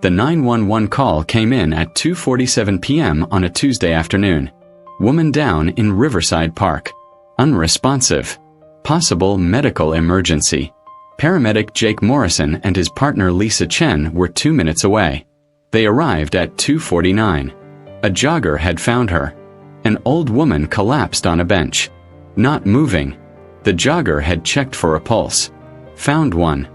The 911 call came in at 2:47 p.m. on a Tuesday afternoon. Woman down in Riverside Park. Unresponsive. Possible medical emergency. Paramedic Jake Morrison and his partner Lisa Chen were 2 minutes away. They arrived at 2:49. A jogger had found her. An old woman collapsed on a bench. Not moving. The jogger had checked for a pulse. Found one.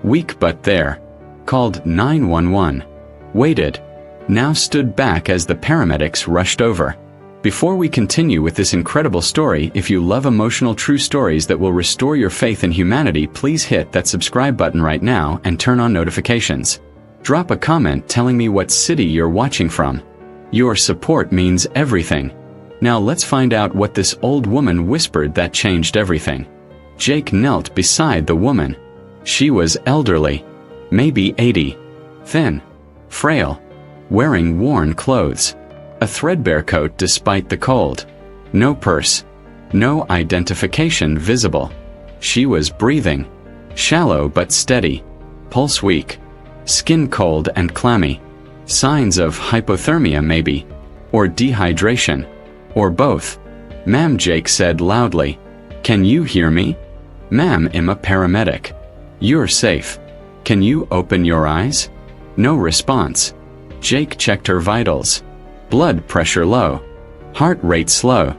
Weak but there. Called 911. Waited. Now stood back as the paramedics rushed over. Before we continue with this incredible story, if you love emotional true stories that will restore your faith in humanity, please hit that subscribe button right now and turn on notifications. Drop a comment telling me what city you're watching from. Your support means everything. Now let's find out what this old woman whispered that changed everything. Jake knelt beside the woman. She was elderly, maybe 80, thin, frail, wearing worn clothes, a threadbare coat despite the cold, no purse, no identification visible. She was breathing, shallow but steady, pulse weak, skin cold and clammy, signs of hypothermia maybe, or dehydration, or both. "Ma'am," Jake said loudly. "Can you hear me?" "Ma'am, I'm a paramedic. You're safe. Can you open your eyes?" No response. Jake checked her vitals. Blood pressure low. Heart rate slow.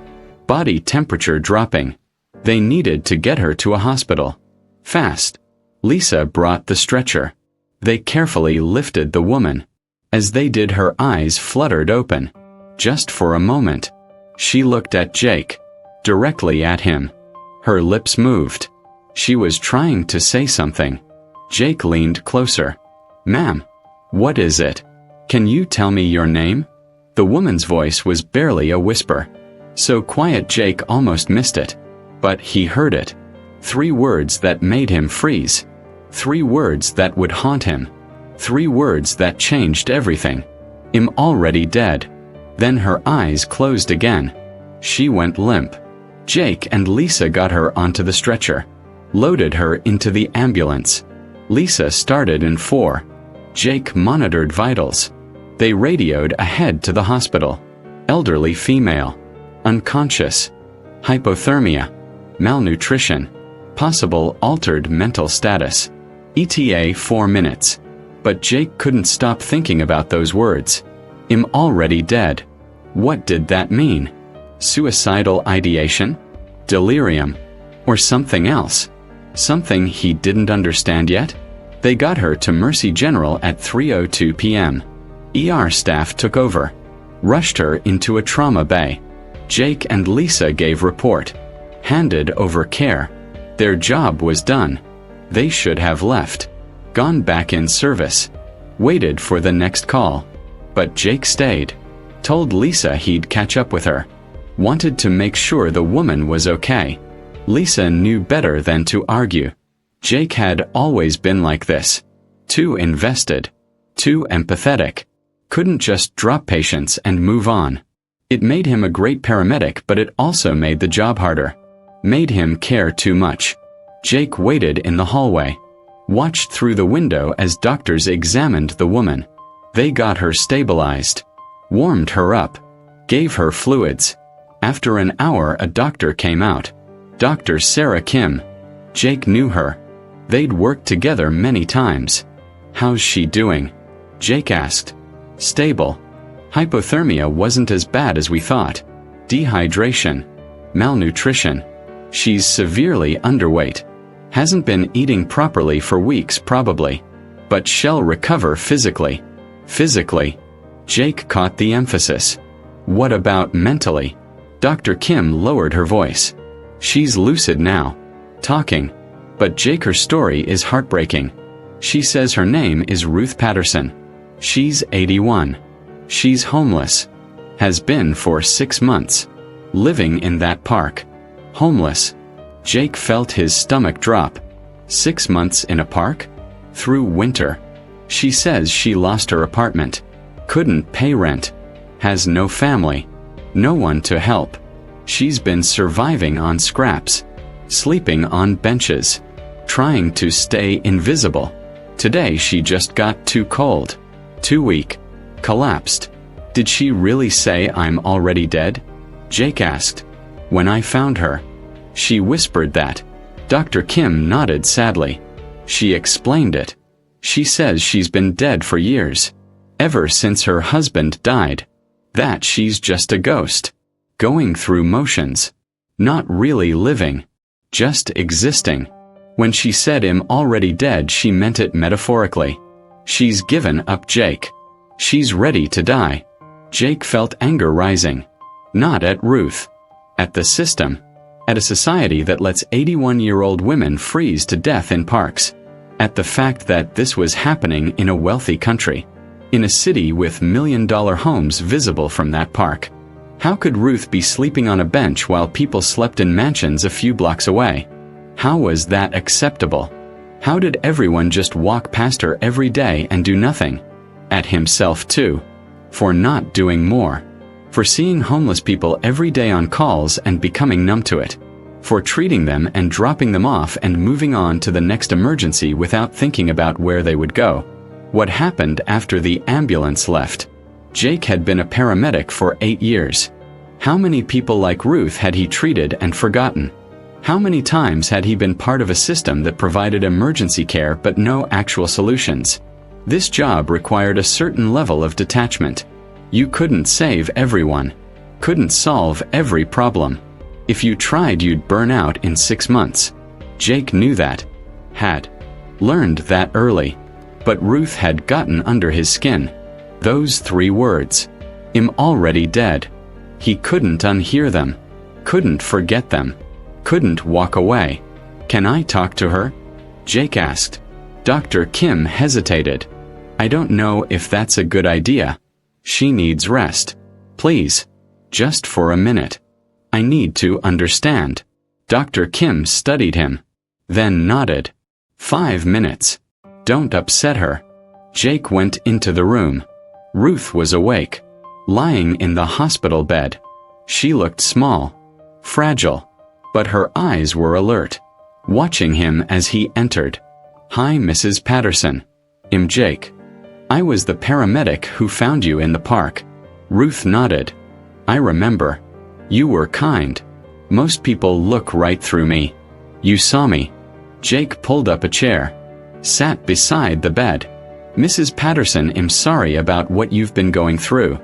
Body temperature dropping. They needed to get her to a hospital. Fast. Lisa brought the stretcher. They carefully lifted the woman. As they did, her eyes fluttered open. Just for a moment. She looked at Jake. Directly at him. Her lips moved. She was trying to say something. Jake leaned closer. "Ma'am, what is it? Can you tell me your name?" The woman's voice was barely a whisper. So quiet Jake almost missed it. But he heard it. 3 words that made him freeze. 3 words that would haunt him. 3 words that changed everything. "I'm already dead." Then her eyes closed again. She went limp. Jake and Lisa got her onto the stretcher. Loaded her into the ambulance. Lisa started in 4. Jake monitored vitals. They radioed ahead to the hospital. Elderly female. Unconscious. Hypothermia. Malnutrition. Possible altered mental status. ETA 4 minutes. But Jake couldn't stop thinking about those words. "I'm already dead." What did that mean? Suicidal ideation? Delirium? Or something else? Something he didn't understand yet? They got her to Mercy General at 3:02 p.m. ER staff took over. Rushed her into a trauma bay. Jake and Lisa gave report. Handed over care. Their job was done. They should have left. Gone back in service. Waited for the next call. But Jake stayed. Told Lisa he'd catch up with her. Wanted to make sure the woman was okay. Lisa knew better than to argue. Jake had always been like this. Too invested. Too empathetic. Couldn't just drop patients and move on. It made him a great paramedic, but it also made the job harder. Made him care too much. Jake waited in the hallway. Watched through the window as doctors examined the woman. They got her stabilized. Warmed her up. Gave her fluids. After an hour, a doctor came out. Dr. Sarah Kim. Jake knew her. They'd worked together many times. "How's she doing?" Jake asked. "Stable. Hypothermia wasn't as bad as we thought. Dehydration. Malnutrition. She's severely underweight. Hasn't been eating properly for weeks probably. But she'll recover physically." Physically. Jake caught the emphasis. "What about mentally?" Dr. Kim lowered her voice. "She's lucid now. Talking. But Jake, her story is heartbreaking. She says her name is Ruth Patterson. She's 81. She's homeless. Has been for 6 months. Living in that park. Homeless." Jake felt his stomach drop. 6 months in a park? Through winter. She says she lost her apartment. Couldn't pay rent. Has no family. No one to help. She's been surviving on scraps. Sleeping on benches. Trying to stay invisible. Today she just got too cold. Too weak. Collapsed. Did she really say I'm already dead? Jake asked. When I found her. She whispered that. Dr. Kim nodded sadly. She explained it. She says she's been dead for years. Ever since her husband died. That she's just a ghost. Going through motions. Not really living. Just existing. When she said I'm already dead, she meant it metaphorically. She's given up Jake. She's ready to die. Jake felt anger rising. Not at Ruth. At the system. At a society that lets 81-year-old women freeze to death in parks. At the fact that this was happening in a wealthy country. In a city with million-dollar homes visible from that park. How could Ruth be sleeping on a bench while people slept in mansions a few blocks away? How was that acceptable? How did everyone just walk past her every day and do nothing? At himself too. For not doing more. For seeing homeless people every day on calls and becoming numb to it. For treating them and dropping them off and moving on to the next emergency without thinking about where they would go. What happened after the ambulance left? Jake had been a paramedic for 8 years. How many people like Ruth had he treated and forgotten? How many times had he been part of a system that provided emergency care but no actual solutions? This job required a certain level of detachment. You couldn't save everyone. Couldn't solve every problem. If you tried, you'd burn out in 6 months. Jake knew that. Had learned that early. But Ruth had gotten under his skin. Those 3 words. I'm already dead. He couldn't unhear them. Couldn't forget them. Couldn't walk away. Can I talk to her? Jake asked. Dr. Kim hesitated. I don't know if that's a good idea. She needs rest. Please. Just for a minute. I need to understand. Dr. Kim studied him. Then nodded. 5 minutes. Don't upset her. Jake went into the room. Ruth was awake. Lying in the hospital bed. She looked small. Fragile. But her eyes were alert. Watching him as he entered. Hi, Mrs. Patterson. I'm Jake. I was the paramedic who found you in the park. Ruth nodded. I remember. You were kind. Most people look right through me. You saw me. Jake pulled up a chair. Sat beside the bed. Mrs. Patterson, I'm sorry about what you've been going through.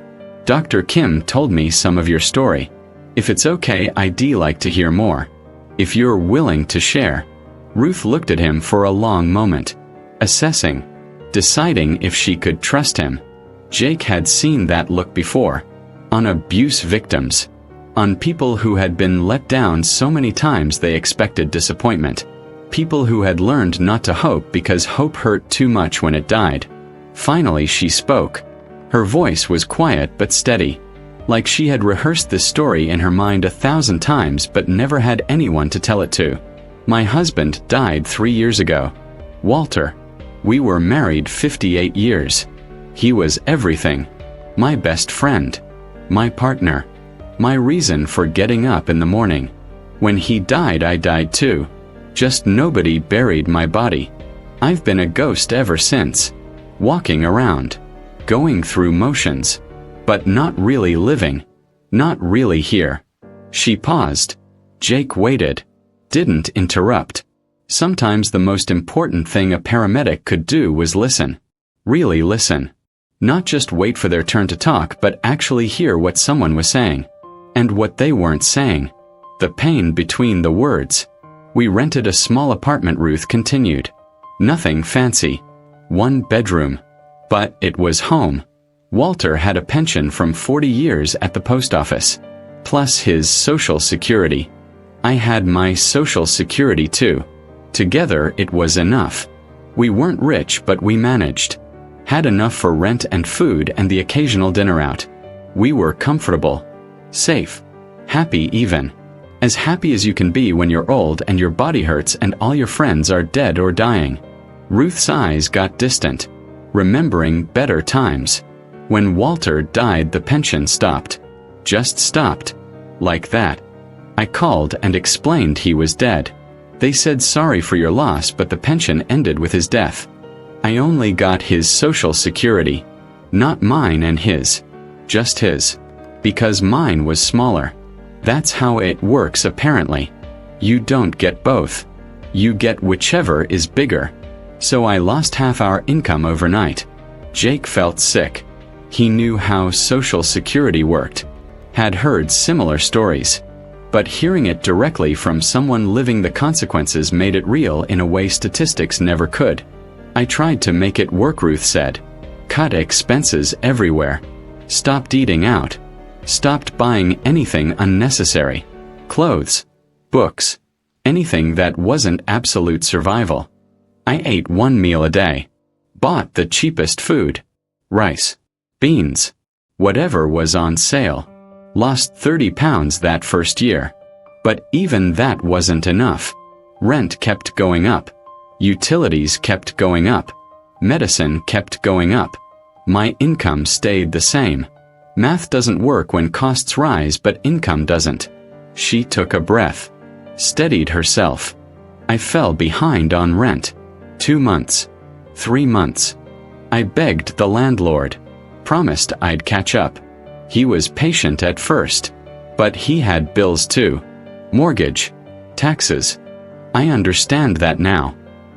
Dr. Kim told me some of your story. If it's okay, I'd like to hear more. If you're willing to share. Ruth looked at him for a long moment. Assessing. Deciding if she could trust him. Jake had seen that look before. On abuse victims. On people who had been let down so many times they expected disappointment. People who had learned not to hope because hope hurt too much when it died. Finally she spoke. Her voice was quiet but steady. Like she had rehearsed this story in her mind 1,000 times but never had anyone to tell it to. My husband died 3 years ago. Walter. We were married 58 years. He was everything. My best friend. My partner. My reason for getting up in the morning. When he died, I died too. Just nobody buried my body. I've been a ghost ever since. Walking around. Going through motions. But not really living. Not really here. She paused. Jake waited. Didn't interrupt. Sometimes the most important thing a paramedic could do was listen. Really listen. Not just wait for their turn to talk, but actually hear what someone was saying. And what they weren't saying. The pain between the words. We rented a small apartment, Ruth continued. Nothing fancy. 1 bedroom. But it was home. Walter had a pension from 40 years at the post office. Plus his Social Security. I had my Social Security too. Together it was enough. We weren't rich, but we managed. Had enough for rent and food and the occasional dinner out. We were comfortable. Safe. Happy even. As happy as you can be when you're old and your body hurts and all your friends are dead or dying. Ruth's eyes got distant. Remembering better times. When Walter died, the pension stopped. Just stopped. Like that. I called and explained he was dead. They said sorry for your loss, but the pension ended with his death. I only got his Social Security. Not mine and his. Just his. Because mine was smaller. That's how it works apparently. You don't get both. You get whichever is bigger. So I lost half our income overnight. Jake felt sick. He knew how Social Security worked. Had heard similar stories. But hearing it directly from someone living the consequences made it real in a way statistics never could. I tried to make it work, Ruth said. Cut expenses everywhere. Stopped eating out. Stopped buying anything unnecessary. Clothes. Books. Anything that wasn't absolute survival. I ate one meal a day. Bought the cheapest food. Rice. Beans. Whatever was on sale. Lost 30 pounds that first year. But even that wasn't enough. Rent kept going up. Utilities kept going up. Medicine kept going up. My income stayed the same. Math doesn't work when costs rise but income doesn't. She took a breath. Steadied herself. I fell behind on rent. 2 months. 3 months. I begged the landlord. Promised I'd catch up. He was patient at first. But he had bills too. Mortgage. Taxes. I understand that now.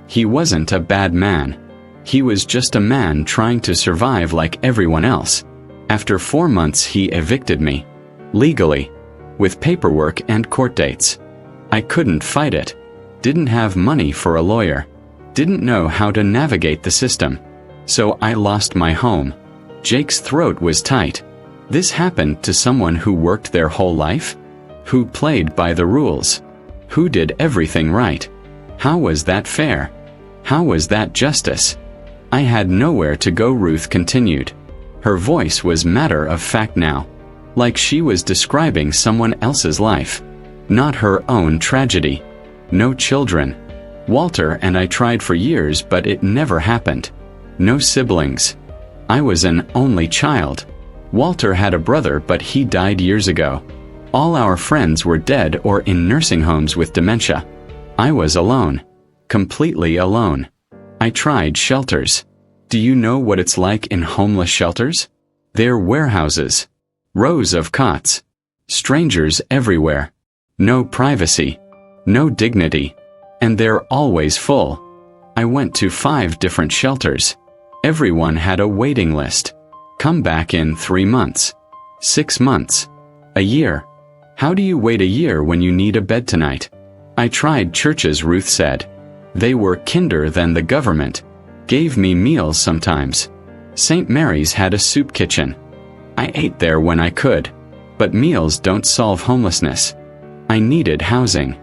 He wasn't a bad man. He was just a man trying to survive like everyone else. After 4 months he evicted me. Legally. With paperwork and court dates. I couldn't fight it. Didn't have money for a lawyer. Didn't know how to navigate the system. So I lost my home. Jake's throat was tight. This happened to someone who worked their whole life? Who played by the rules? Who did everything right? How was that fair? How was that justice? I had nowhere to go, Ruth continued. Her voice was matter of fact now. Like she was describing someone else's life. Not her own tragedy. No children. Walter and I tried for years but it never happened. No siblings. I was an only child. Walter had a brother but he died years ago. All our friends were dead or in nursing homes with dementia. I was alone. Completely alone. I tried shelters. Do you know what it's like in homeless shelters? They're warehouses. Rows of cots. Strangers everywhere. No privacy. No dignity. And they're always full. I went to 5 different shelters. Everyone had a waiting list. Come back in 3 months. 6 months. A year. How do you wait a year when you need a bed tonight? I tried churches, Ruth said. They were kinder than the government. Gave me meals sometimes. St. Mary's had a soup kitchen. I ate there when I could. But meals don't solve homelessness. I needed housing.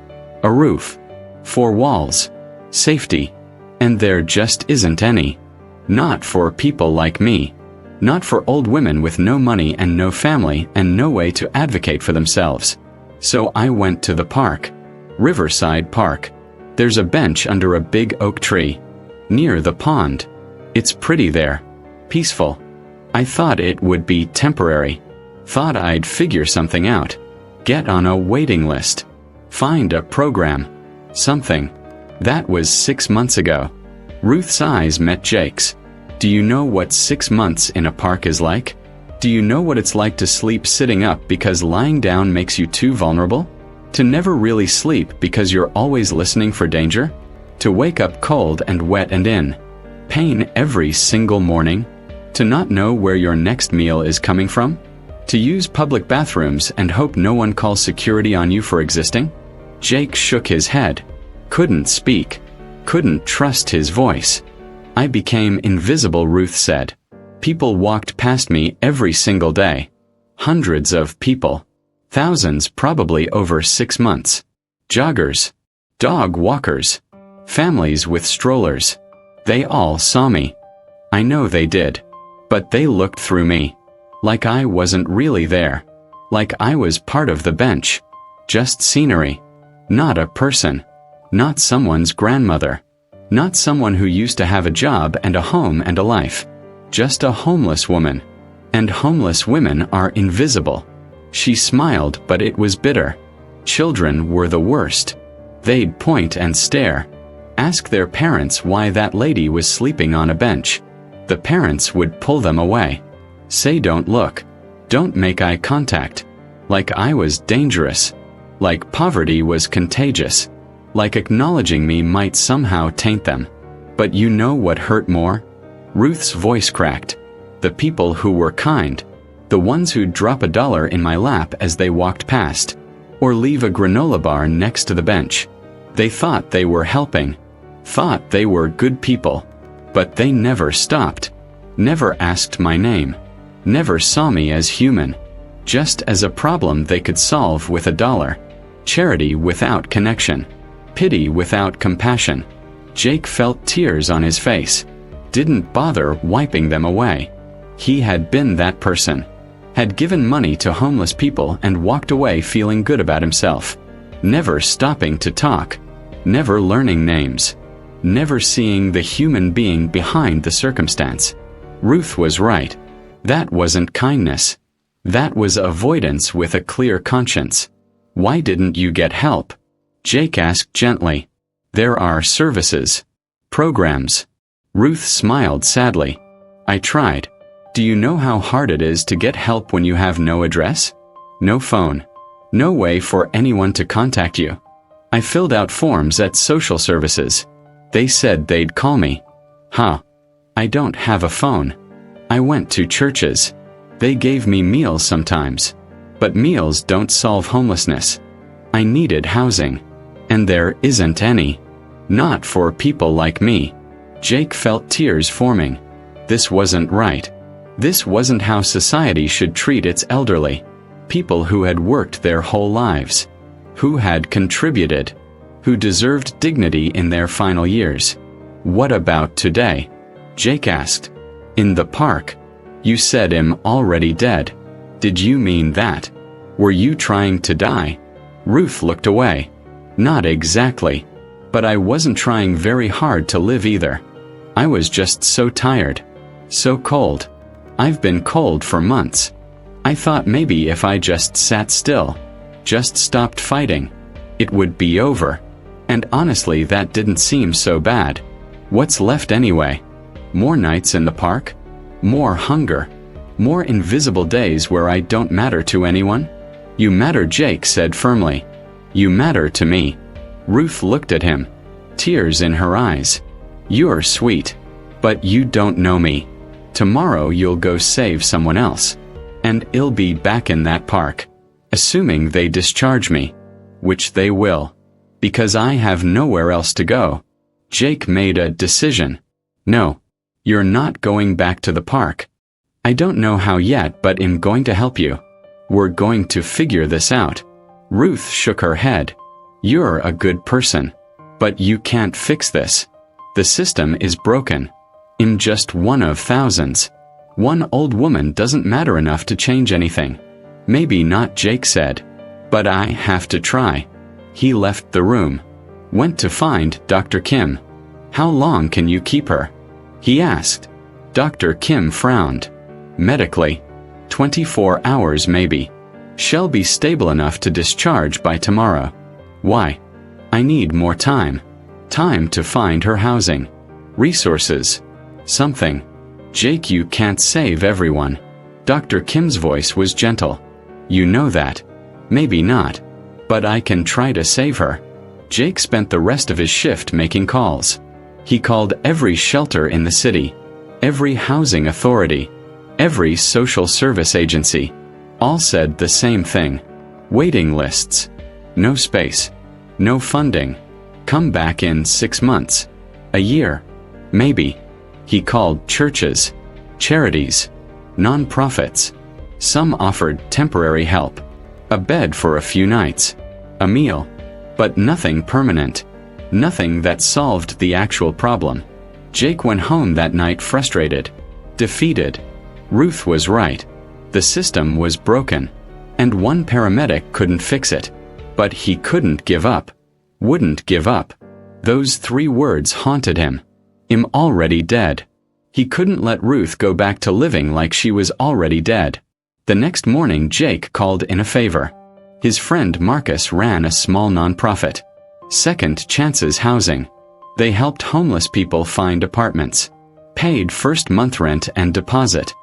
A roof. 4 walls. Safety. And there just isn't any. Not for people like me. Not for old women with no money and no family and no way to advocate for themselves. So I went to the park. Riverside Park. There's a bench under a big oak tree. Near the pond. It's pretty there. Peaceful. I thought it would be temporary. Thought I'd figure something out. Get on a waiting list. Find a program. Something. That was 6 months ago. Ruth's eyes met Jake's. Do you know what 6 months in a park is like? Do you know what it's like to sleep sitting up because lying down makes you too vulnerable? To never really sleep because you're always listening for danger? To wake up cold and wet and in pain every single morning? To not know where your next meal is coming from? To use public bathrooms and hope no one calls security on you for existing? Jake shook his head. Couldn't speak. Couldn't trust his voice. I became invisible, Ruth said. People walked past me every single day. Hundreds of people. Thousands probably over 6 months. Joggers. Dog walkers. Families with strollers. They all saw me. I know they did. But they looked through me. Like I wasn't really there. Like I was part of the bench. Just scenery. Not a person. Not someone's grandmother. Not someone who used to have a job and a home and a life. Just a homeless woman. And homeless women are invisible. She smiled, but it was bitter. Children were the worst. They'd point and stare. Ask their parents why that lady was sleeping on a bench. The parents would pull them away. Say don't look. Don't make eye contact. Like I was dangerous. Like poverty was contagious. Like acknowledging me might somehow taint them. But you know what hurt more? Ruth's voice cracked. The people who were kind. The ones who'd drop $1 in my lap as they walked past. Or leave a granola bar next to the bench. They thought they were helping. Thought they were good people. But they never stopped. Never asked my name. Never saw me as human. Just as a problem they could solve with $1. Charity without connection. Pity without compassion. Jake felt tears on his face. Didn't bother wiping them away. He had been that person. Had given money to homeless people and walked away feeling good about himself. Never stopping to talk. Never learning names. Never seeing the human being behind the circumstance. Ruth was right. That wasn't kindness. That was avoidance with a clear conscience. Why didn't you get help? Jake asked gently. There are services. Programs. Ruth smiled sadly. I tried. Do you know how hard it is to get help when you have no address? No phone. No way for anyone to contact you. I filled out forms at social services. They said they'd call me. Huh. I don't have a phone. I went to churches. They gave me meals sometimes. But meals don't solve homelessness. I needed housing. And there isn't any. Not for people like me. Jake felt tears forming. This wasn't right. This wasn't how society should treat its elderly. People who had worked their whole lives. Who had contributed. Who deserved dignity in their final years. What about today? Jake asked. In the park. You said I'm already dead. Did you mean that? Were you trying to die? Ruth looked away. Not exactly. But I wasn't trying very hard to live either. I was just so tired. So cold. I've been cold for months. I thought maybe if I just sat still, just stopped fighting, it would be over. And honestly, that didn't seem so bad. What's left anyway? More nights in the park? More hunger? More invisible days where I don't matter to anyone? You matter, Jake said firmly. You matter to me. Ruth looked at him. Tears in her eyes. You're sweet. But you don't know me. Tomorrow you'll go save someone else. And I'll be back in that park. Assuming they discharge me. Which they will. Because I have nowhere else to go. Jake made a decision. No. You're not going back to the park. I don't know how yet, but I'm going to help you. We're going to figure this out. Ruth shook her head. You're a good person. But you can't fix this. The system is broken. I'm just one of thousands. One old woman doesn't matter enough to change anything. Maybe not, Jake said. But I have to try. He left the room. Went to find Dr. Kim. How long can you keep her? He asked. Dr. Kim frowned. Medically. 24 hours maybe. She'll be stable enough to discharge by tomorrow. Why? I need more time. Time to find her housing. Resources. Something. Jake, you can't save everyone. Dr. Kim's voice was gentle. You know that. Maybe not. But I can try to save her. Jake spent the rest of his shift making calls. He called every shelter in the city. Every housing authority. Every social service agency. All said the same thing. Waiting lists. No space. No funding. Come back in 6 months. A year. Maybe. He called churches. Charities. Non-profits. Some offered temporary help. A bed for a few nights. A meal. But nothing permanent. Nothing that solved the actual problem. Jake went home that night frustrated. Defeated. Ruth was right. The system was broken. And one paramedic couldn't fix it. But he couldn't give up. Wouldn't give up. Those 3 words haunted him. I'm already dead. He couldn't let Ruth go back to living like she was already dead. The next morning Jake called in a favor. His friend Marcus ran a small nonprofit. Second Chances Housing. They helped homeless people find apartments. paid first month rent and deposit,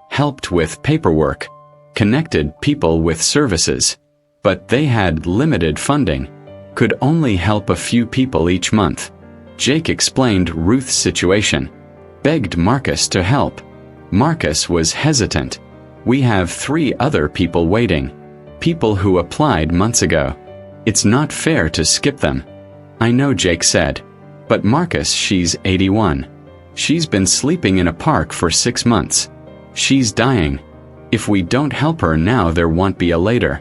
helped with paperwork, connected people with services. But they had limited funding, could only help a few people each month. Jake explained Ruth's situation, begged Marcus to help. Marcus was hesitant. We have 3 other people waiting, people who applied months ago. It's not fair to skip them. I know, Jake said. But Marcus, she's 81. She's been sleeping in a park for 6 months. She's dying. If we don't help her now, there won't be a later.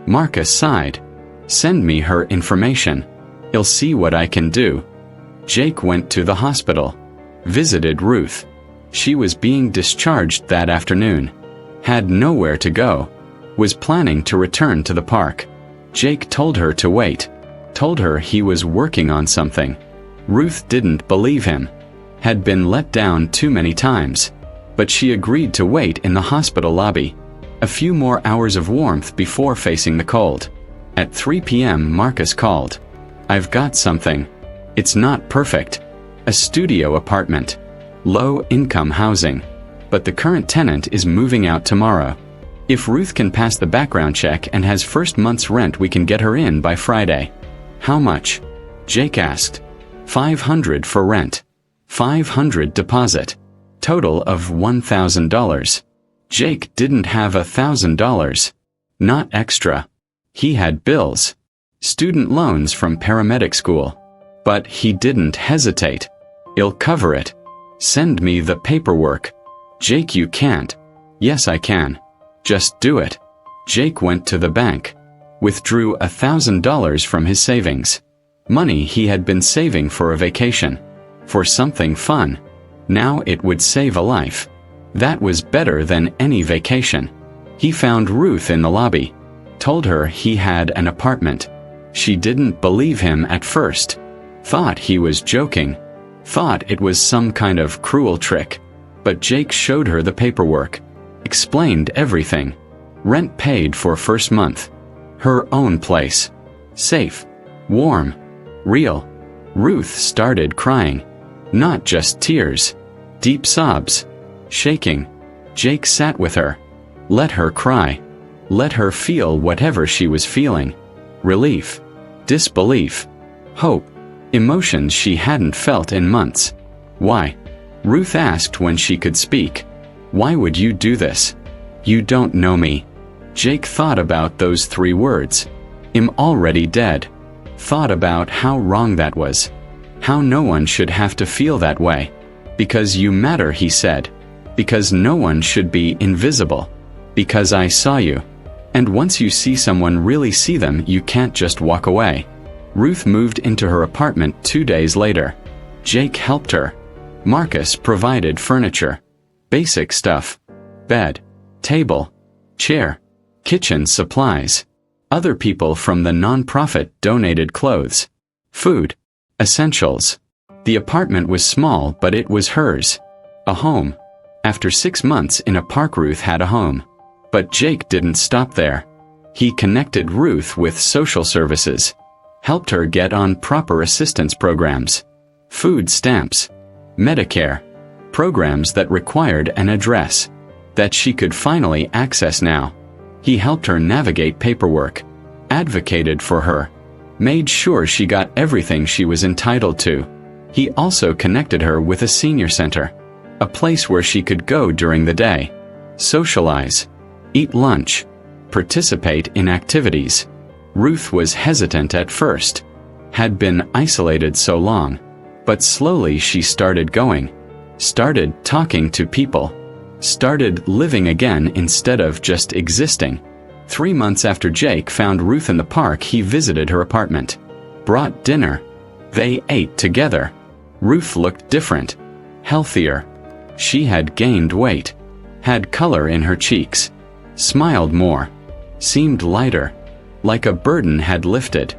Marcus sighed. Send me her information. I'll see what I can do. Jake went to the hospital, visited Ruth. She was being discharged that afternoon, had nowhere to go, was planning to return to the park. Jake told her to wait, told her he was working on something. Ruth didn't believe him, had been let down too many times, but she agreed to wait in the hospital lobby. A few more hours of warmth before facing the cold. At 3 p.m. Marcus called. I've got something. It's not perfect. A studio apartment. Low-income housing. But the current tenant is moving out tomorrow. If Ruth can pass the background check and has first month's rent, we can get her in by Friday. How much? Jake asked. $500 for rent. $500 deposit. Total of $1,000. Jake didn't have $1,000. Not extra. He had bills. Student loans from paramedic school. But he didn't hesitate. I'll cover it. Send me the paperwork. Jake, you can't. Yes, I can. Just do it. Jake went to the bank. Withdrew $1,000 from his savings. Money he had been saving for a vacation. For something fun. Now it would save a life. That was better than any vacation. He found Ruth in the lobby. Told her he had an apartment. She didn't believe him at first. Thought he was joking. Thought it was some kind of cruel trick. But Jake showed her the paperwork. Explained everything. Rent paid for first month. Her own place. Safe. Warm. Real. Ruth started crying. Not just tears. Deep sobs. Shaking. Jake sat with her. Let her cry. Let her feel whatever she was feeling. Relief. Disbelief. Hope. Emotions she hadn't felt in months. Why? Ruth asked when she could speak. Why would you do this? You don't know me. Jake thought about those 3 words. I'm already dead. Thought about how wrong that was. How no one should have to feel that way. Because you matter, he said. Because no one should be invisible. Because I saw you. And once you see someone, really see them, you can't just walk away. Ruth moved into her apartment 2 days later. Jake helped her. Marcus provided furniture. Basic stuff. Bed. Table. Chair. Kitchen supplies. Other people from the nonprofit donated clothes. Food. Essentials. The apartment was small, but it was hers. A home. After 6 months in a park, Ruth had a home. But Jake didn't stop there. He connected Ruth with social services. Helped her get on proper assistance programs. Food stamps. Medicare. Programs that required an address. That she could finally access now. He helped her navigate paperwork. Advocated for her. Made sure she got everything she was entitled to. He also connected her with a senior center. A place where she could go during the day. Socialize. Eat lunch. Participate in activities. Ruth was hesitant at first. Had been isolated so long. But slowly she started going. Started talking to people. Started living again instead of just existing. 3 months after Jake found Ruth in the park, he visited her apartment. Brought dinner. They ate together. Ruth looked different. Healthier. She had gained weight. Had color in her cheeks. Smiled more. Seemed lighter. Like a burden had lifted.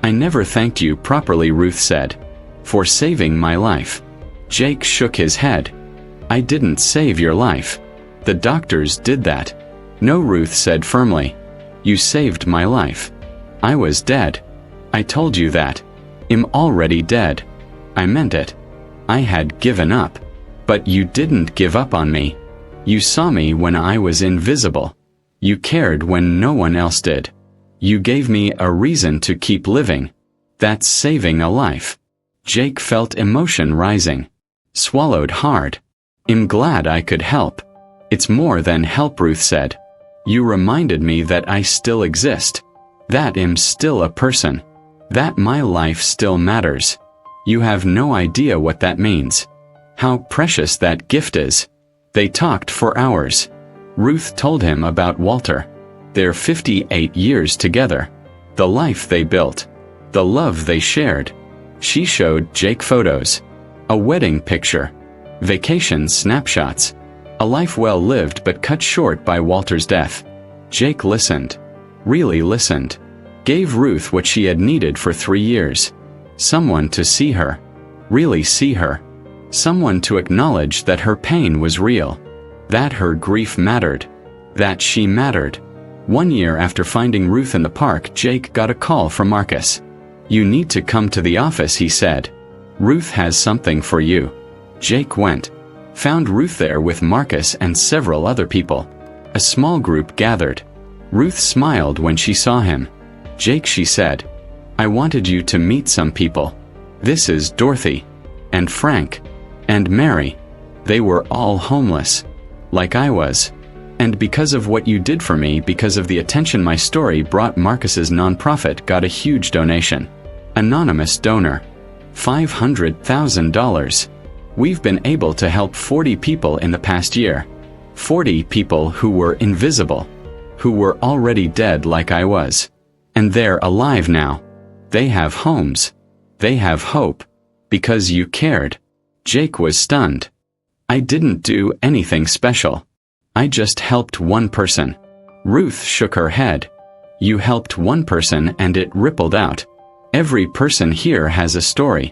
I never thanked you properly, Ruth said. For saving my life. Jake shook his head. I didn't save your life. The doctors did that. No, Ruth said firmly. You saved my life. I was dead. I told you that. I'm already dead. I meant it. I had given up. But you didn't give up on me. You saw me when I was invisible. You cared when no one else did. You gave me a reason to keep living. That's saving a life." Jake felt emotion rising. Swallowed hard. "I'm glad I could help." "It's more than help," Ruth said. "You reminded me that I still exist. That I'm still a person. That my life still matters. You have no idea what that means. How precious that gift is." They talked for hours. Ruth told him about Walter. Their 58 years together. The life they built. The love they shared. She showed Jake photos. A wedding picture. Vacation snapshots. A life well lived but cut short by Walter's death. Jake listened. Really listened. Gave Ruth what she had needed for 3 years. Someone to see her. Really see her. Someone to acknowledge that her pain was real. That her grief mattered. That she mattered. 1 year after finding Ruth in the park, Jake got a call from Marcus. "You need to come to the office," he said. "Ruth has something for you." Jake went. Found Ruth there with Marcus and several other people. A small group gathered. Ruth smiled when she saw him. "Jake," she said, "I wanted you to meet some people. This is Dorothy. And Frank. And Mary. They were all homeless. Like I was. And because of what you did for me, because of the attention my story brought, Marcus's nonprofit got a huge donation. Anonymous donor. $500,000. We've been able to help 40 people in the past year. 40 people who were invisible. Who were already dead like I was. And they're alive now. They have homes. They have hope. Because you cared." Jake was stunned. "I didn't do anything special. I just helped one person." Ruth shook her head. "You helped one person and it rippled out. Every person here has a story.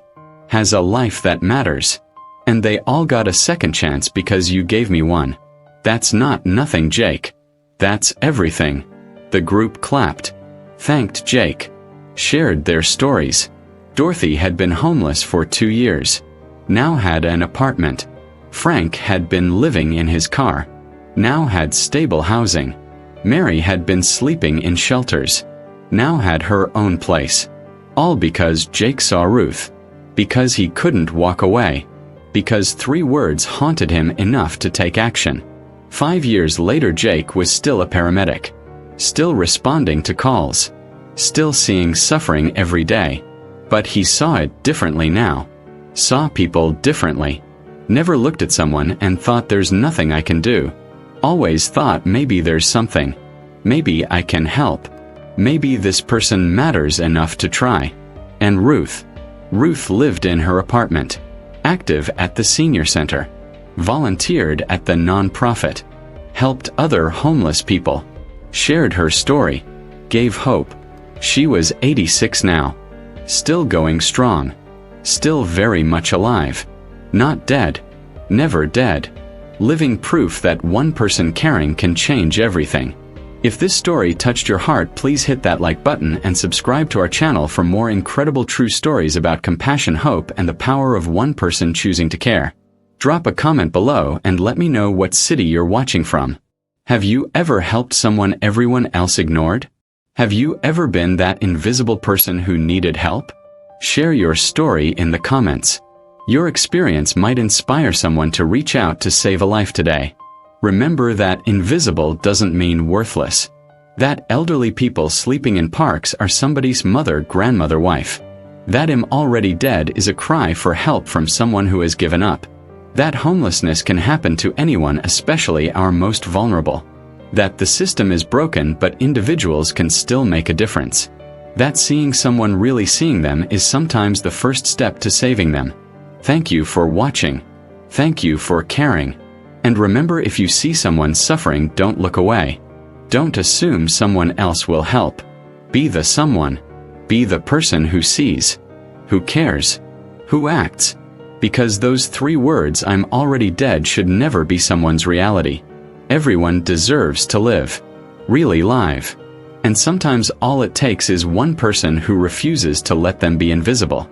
Has a life that matters. And they all got a second chance because you gave me one. That's not nothing, Jake. That's everything." The group clapped. Thanked Jake. Shared their stories. Dorothy had been homeless for 2 years. Now had an apartment. Frank had been living in his car. Now had stable housing. Mary had been sleeping in shelters. Now had her own place. All because Jake saw Ruth. Because he couldn't walk away. Because 3 words haunted him enough to take action. 5 years later, Jake was still a paramedic. Still responding to calls. Still seeing suffering every day. But he saw it differently now. Saw people differently. Never looked at someone and thought there's nothing I can do. Always thought maybe there's something. Maybe I can help. Maybe this person matters enough to try. And Ruth. Ruth lived in her apartment. Active at the senior center. Volunteered at the nonprofit. Helped other homeless people. Shared her story. Gave hope. She was 86 now. Still going strong. Still very much alive. Not dead. Never dead. Living proof that one person caring can change everything. If this story touched your heart, please hit that like button and subscribe to our channel for more incredible true stories about compassion, hope, and the power of one person choosing to care. Drop a comment below and let me know what city you're watching from. Have you ever helped someone everyone else ignored? Have you ever been that invisible person who needed help? Share your story in the comments. Your experience might inspire someone to reach out to save a life today. Remember that invisible doesn't mean worthless. That elderly people sleeping in parks are somebody's mother, grandmother, wife. That I'm already dead is a cry for help from someone who has given up. That homelessness can happen to anyone, especially our most vulnerable. That the system is broken but individuals can still make a difference. That seeing someone really seeing them is sometimes the first step to saving them. Thank you for watching. Thank you for caring. And remember, if you see someone suffering, don't look away. Don't assume someone else will help. Be the someone. Be the person who sees, who cares, who acts. Because those 3 words, "I'm already dead," should never be someone's reality. Everyone deserves to live. Really live. And sometimes all it takes is one person who refuses to let them be invisible.